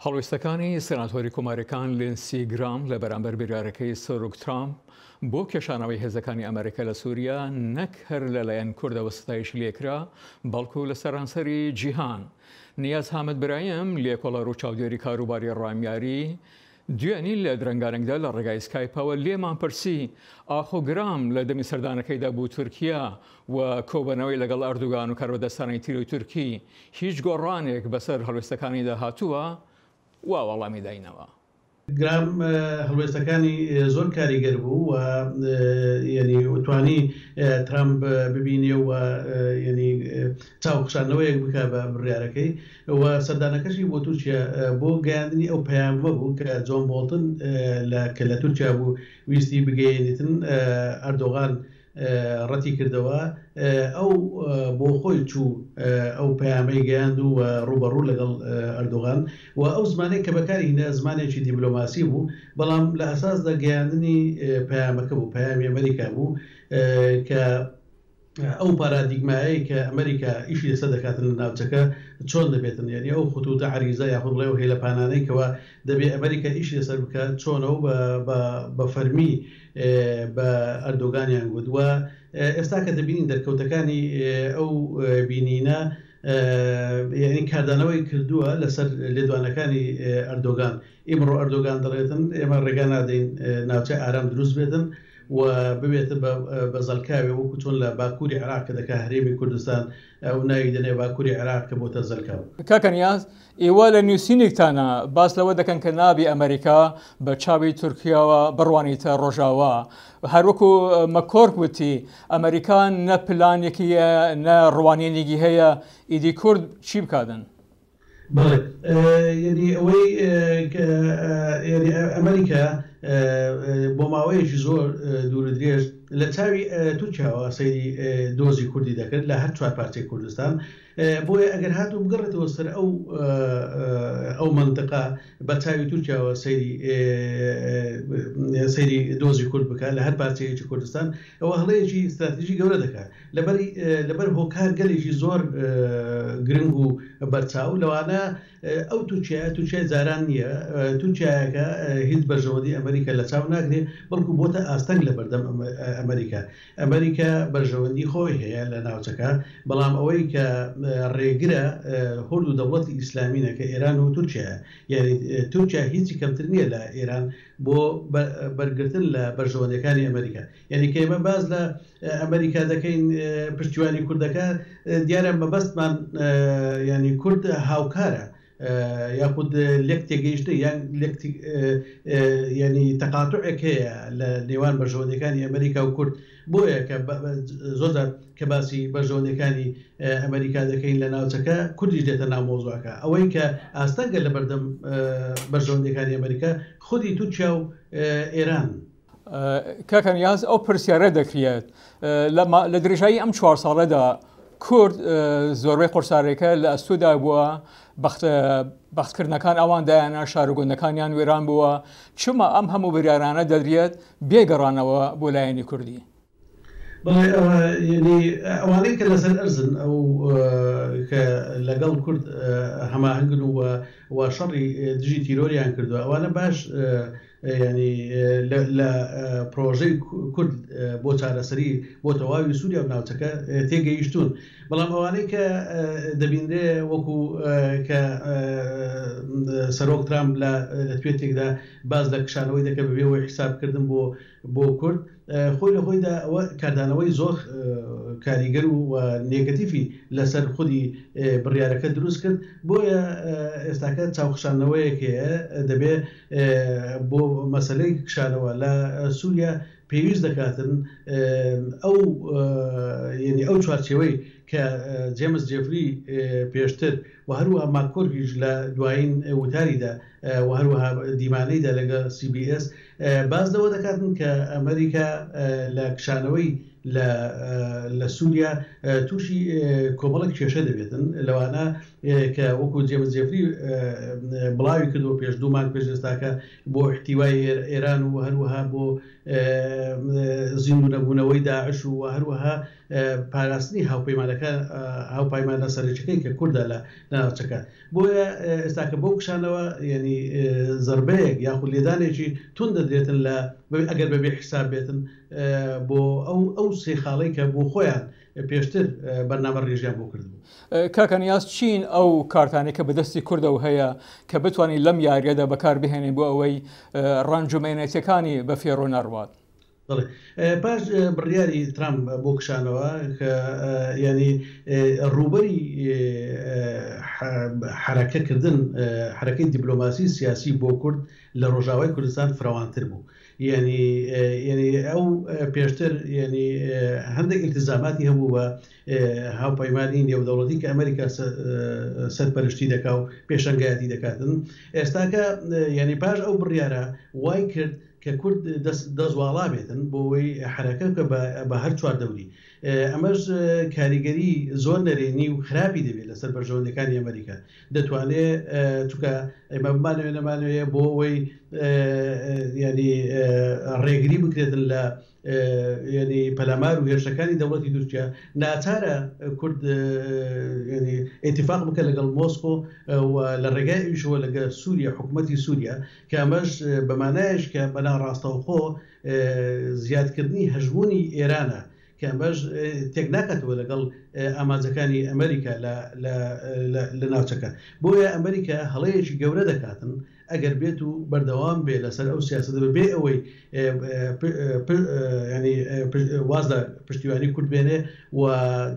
هەڵوێستەکانی سێناتۆری کۆماریەکان لێنسی گرام لە بەرامبەر بریارەکەی سەرۆک ترامپ بۆ کێشانەوەی هێزەکانی ئەمریکا لە سووریا نەک هەر لەلایەن کوردەوە ستایش لێکرا بەڵکو لە سەرانسەری جیهان. نیاز حامد برایم لێکۆڵە ڕووچاودێری کاروباری ڕامیاری دوێنی لە درەنگانێکدا لە ڕێگای سکایپەوە لێمان پرسی ئاخۆ گرام لە دەمی سەردانەکەیدا بوو تورکیا و کۆبەنەوەی لەگەڵ ئەردوگان و کاربەدەستانی تیرۆی تورکی هیچ گۆڕانێک بەسەر هەڵوێستەکانیدا هاتووە وا وەڵامی داینەوە. گرام هەڵوێستەکانی زۆر کاریگەر بوو و ینی توانی ترامپ ببینێ و ینی چاوخشانەوەیەک بکە بە بڕیارەکەی و سەردانەکەشی بۆ تورکیا بۆ گەیاندنی ئەو پەیامە بوو کە جۆن بۆڵتن کە لە تورکیا بوو ویستی بگەیەنێتن ئەردۆغان ڕەتی کردەوە ئەو بۆ خۆی چوو ئەو پەیامەی گەیاند و ڕوبەڕوو لەگەڵ ئەردۆغان و ئەو زمانەی کە بەکاری هینە زمانێکی دیبلۆماسی بوو بەڵام لە ئەساسدا گەیاندنی پەیامەکە بوو پەیامی ئەمریکا بوو کە ئەو پارادیگمایەی کە ئەمریکا ئیشی لەسەر دەکاتن لە ناوچەکە چۆن دەبێتن یعنی ئەو خطوتە عریزە یاخود بڵێ و هێلە پانانەی کەەوە دەبێت ئەمریکا ئیشی لەسەر بکات چۆنەوە بە فەرمی بە ئەردۆغانیان گوت وە ئێستا کە دەبینین دەرکەوتەکانی ئەو بینینە یعنی کاردانەوەی کردووە لەسەر لێدوانەکانی ئەردۆغان. ئێمڕۆ ئەردۆغان دەڵێتن ئێمە ڕێگا نادەین ناوچە ئارام دروست بێتن و ببێتە بە زەلکاوێ وەکو چۆن لە باکووری عێراق کە دەکا هەرێمی کوردستان ئەو ناوی دەنێ باکووری عێراق کە بۆتە زەلکاو. کاکە نیاز ئێوە لە نووسینێکتانە باس لەوە دەکەن کە نابی ئەمریکا بە چاوی تورکیاوە بڕوانیتە ڕۆژاوە هەروەکو مەکۆرک وتی ئەمریکان نە پلانێکی نە ڕوانینێکی هەیە ئیدی کورد چی بکاتن؟ بەڵێ یعنی ئەوەی ئەمریکا بۆ ماوەیەکی زۆر دوور درێژ لە چاوی تورکیاوە سەیری دۆزی کوردی دەکرد لە هەر چوار پارچەی کوردستان بۆیە ئەگەر هاتوو بگەڕێتەوە سەر ئەو منطقە بە چاوی تورکیاوە سەیری دۆزی کورد بکات لە هەر پارچەیەکی کوردستان ئەوە هەڵەیەکی استراتیژی گەورە دەکات لەبەر هۆکار گەلێکی زۆر گرنگ و بەرچاو لەوانە ئەو تورکیای زاران نییە تورکیایەکە هیچ بەرژەوەندی ئەمریکا لە چاو ناگرێت بەڵکو بۆتە ئاستەنگ لە بەردەم ئەمریکا بەرژەوەندی خۆی هەیە لە ناوچەکە بەڵام ئەوەی کە ڕێگرە هورد و دەوڵەتی ئیسلامینە کە ئێران و تورکیا یعنی تورکیا هیچی کەمتر نییە لە ئێران بۆ بەرگرتن لە بەرژەوەندەکانی ئەمریکا یعنی کە ئێمە باز لە ئەمریکا دەکەین پشتیوانی کوردەکە دیارە مەبەستمان ینی کورد هاوکارە یاخود لێک تێگەیشتە یان ینی تەقاتوعێک هەیە لە نێوان بەرژەوەندەکانی ئەمریکا و کورد بۆیە کە زۆر کە باسی بەرژەوەندەکانی ئەمریکا دەکەین لە ناوچەکە کوردیش دێتە ناو مۆزوعەکە ئەوەی کە ئاستەنگە لە بەردەم بەرژەوەندەکانی ئەمریکا خودی تورکیا و ئێران. کاکە نیاز ئەو پرسیارە دەکرێت لە درێژایی ئەم 4 ساڵەدا کورد زۆربەی قورسارێکە لە ئەستودا بووە بەختکردنەکان ئەواندایانە شارۆگوندەکانیان وێران بووە چما ئەم هەموو بریارانە دەدرێت بێگەڕانەوە بۆ لایەنی کوردی. بەڵێ ئەوانەی کە لەسەر ئەرزن ئەو کە لەگەڵ کورد هەماهنگن و شەڕی دژی تیرۆریان کردووە ئەوانە باش ینی لە پرۆژەی کورد بۆ چارەسەری بۆ تەواوی سووریا و ناوچەکە تێگەیشتون بەڵام ئەوانەی کە دەبینرێ وەکو کە سەرۆک ترامپ لە توێتێکدا باز لە کشانەوەی دەکە بەبێەوەی حیسابکردن بۆ کورد خۆی لە خۆیدا ئەوە کاردانەوەی زۆر کاریگەر و نێگەتیفی لەسەر خودی بڕیارەکە دروست کرد بۆیە ئێستاکە چاوخشانەوەیەک هەیە دەبێت بۆ مەسلەی کشانەوە لە سووریا پێویست دەکاتن ئەو چوارچێوەی کە جێمس جێفری پێشتر و هەروەها ماکۆرگیش لە دوایین وتاریدا و هەروەها دیمانەیدا لەگە CBS باز لەوە دەکاتن کە ئەمریکا لە کشانەوەی لە سووریا تووشی کۆمەڵک کێشە دەبێتن لەوانە کە وەکو جێمس جێفری بڵاوی کردەوە پێش 2 مانگ پێش ئێستاکە بۆ احتیوای ئێران و هەروەها بۆ زیندوو نەبوونەوەی داعش و هەروەها پاراستنی هاوپەیمانە سەرچەکەی کە کووردە لە ناوچەکە بۆیە ئێستا کە بۆ کشانەوە ینی زەربەیەک یاخود لێدانێکی تون دەدرێتن لە ئەگەر بەبێ حساب بێتن بۆ ئەو سێ خاڵی کە بۆ خۆیان پێشتر بەرنامە ڕێژیان بۆ کردبوو. کاکەنیاز چین ئەو کارتانی کە بەدەستی کوردەوە هەیە کە بتوانین لەم یاریەدا بەکار بهێنین بۆ ئەوەی ڕەنجومێنێتەکانی بە فێڕۆ نەڕوات. پاش بڕیاری ترامپ بۆ کشانەوە کە ینی ڕوبەری حرەکەکردن حرەکەی دیپلۆماسی سیاسی بۆ کورد لە ڕۆژاوای کوردستان فراوانتر بوو. ینی ئەو پێشتر ینی هەندێک التزاماتی هەبوو بە هاوپەیمانی نێودەوڵەتی کە ئەمریکا سەرپەرشتی دەکا و پێشەنگایەتی دەکاتن ئێستاکە ینی پاش ئەو بڕیارە وای کرد کە کورد دەزواڵا بێتن بۆەوەی حرەکە کە بە هەر چواردەوری ئەمەش کاریگەری زۆر نەرێنی و خراپی دەبێت لەسەر بەرژەوەندەکانی ئەمریکا دەتوانێت چکە ئێمە بمانوێ نەمانوێ بۆ ئەوەی ینی ڕێگری بکرێتن لە ینی پەلامار و هێرشەکانی دەوڵەتی تورکیا ناچارە کورد ئێتیفاق بکە لەگەڵ مۆسکۆ و لە ڕێگای ئەویشەوە لەگە سووریا حکوومەتی سووریا کە ئەمەش بەمانایش کە بەناڕاستەوخۆ زیادکردنی هەژمونی ئێرانە کە ئەمەش تێک ناکاتەوە لەگەڵ ئامانجەکانی ئەمریکا لە ناوچەکە بۆیە ئەمریکا هەڵەیەکی گەورە دەکاتن ئەگەر بێت و بەردەوام بێ لەسەر ئەو سیاست بێ ئەوەی ینی وازدا پشتیوانی کورد بێنێ و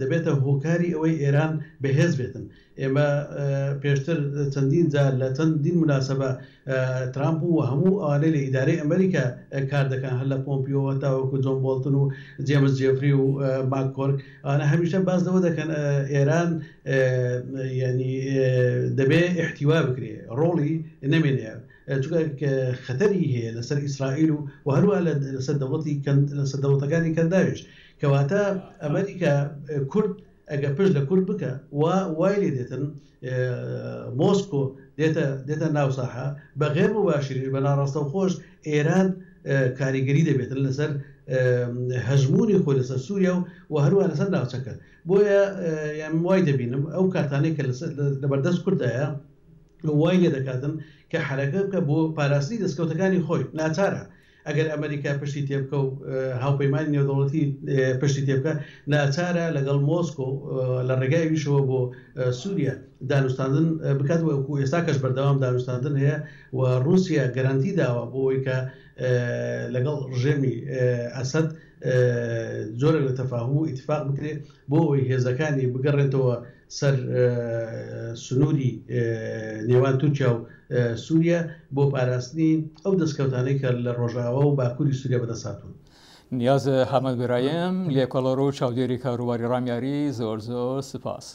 دەبێتە هۆکاری ئەوەی ئێران بەهێز بێتن. ئێمە پێشتر چەندین جار لە چەندین مناسبە ترامپ و هەموو ئەوانەی لە ئیدارەی ئەمریکا کار دەکەن هەر لە پۆمپیۆ تاوەکو جۆن بۆڵتن و جێمس جێفری و ماکۆرک ئەوانە هەمیشە باز لەوە دەکەن ئێران ینی دەبێ احتیوا بکرێ ڕۆڵی نەمێنێ چونکە خەتەری هەیە لەسەر ئیسرائیل و هەروە لەسەر دەوڵەتەکانی کەنداویش کەواتە ئەمریکا کورد ئەگە پشت لە کورد بکە وای لێ دێتن مۆسکۆ دێتە ناوساحە بە غێر مباشریش بە ناڕاستە و خۆش ئێران کاریگەری دەبێتن لەسەر هەژمونی خۆی لەسەر سووریا و هەروە لەسەر ناوچەکە بۆیە یان وای دەبینم ئەو کارتانەی کە لەبەردەست کوردایە وای لێ دەکاتن کە حرەکە بکە بۆ پاراستنی دەستکەوتەکانی خۆی ناچارە ئەگەر ئەمریکا پشتی تێبکە و هاوپەیمانی نێودەوڵەتی پشتی تێبکە ناچارە لەگەڵ مۆسکۆ لە ڕێگای ویشەوە بۆ سووریا دانوستاندن بکات وەکو ئێستا کەش بەردەوام دانوستاندن هەیە و رووسیا گەرانتی داوە بۆەوەی کە لەگەڵ ڕژێمی ئەسەد زۆرە لە تەفاهم و ئیتفاق بکرێت بۆ ئەوەی هێزەکانی بگەڕێتەوە سەر سنووری نێوان تورکیا و سووریا بۆ پاراستنی ئەو دەستکەوتانەی کە لە ڕۆژاوە و باکووری سووریا بەدەساتون. نیاز حەمەدبرایم لێکۆڵەڕۆ و چاودێری کاروباری ڕامیاری زۆر سپاس.